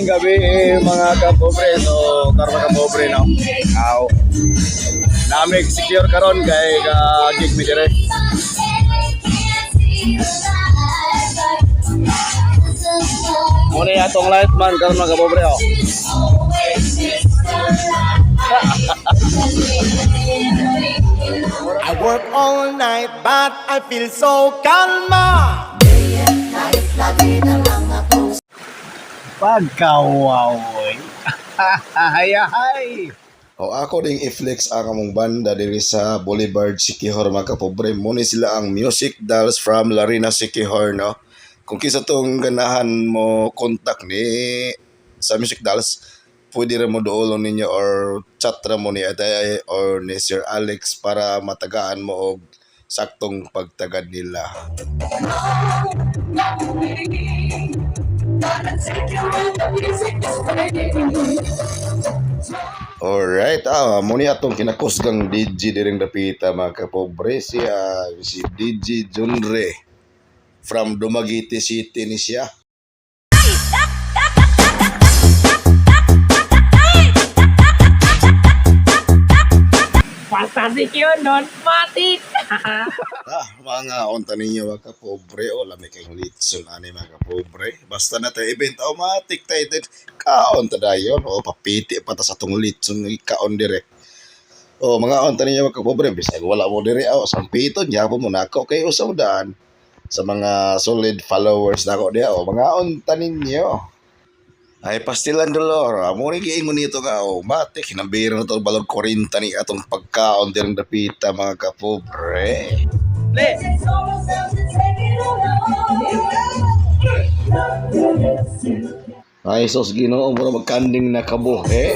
gabi mga kapobre. So, karon mga kapobre no. Aw. Namig secure karon kay gig mi dire. Muna atong light man karon mga kapobre oh. I work all night but I feel so calma. Pagkawawoy. Hay. O ako ding i-flex ang among banda diri sa Boulevard Siquijor mga kapobre. Muna sila ang Music Dolls from Larina Siquijor no. Kung kisa tong ganahan mo contact ni sa Music Dolls, pwede rin mo doolon ninyo or chat ra mo ni Atay or ni Sir Alex para matagaan mo og saktong pagtagad nila. Alright, muna atong kinakusgang DJ diring dapita mga kapobre si DJ Junre from Dumaguete City ni siya. Fantastic yun, non-matic! Mga onta ninyo mga kapobre o lami kayong litson ani mga kapobre. Basta na tayo event automatic tayo kaon ta dayon o papiti pa ta sa tong litson kaon dire. O mga onta ninyo mga kapobre bisag wala mo dire sampiton gyapon mo nako kay usaw daan sa mga solid followers nako diha o mga onta ninyo. Ay pastilan dolor, amo ni giingon nito nga matik hinabiro na to balog 40 ni atong pagkaon direng dapita mga kapobre. Ay sos Ginoo mo magkanding na kabuhi.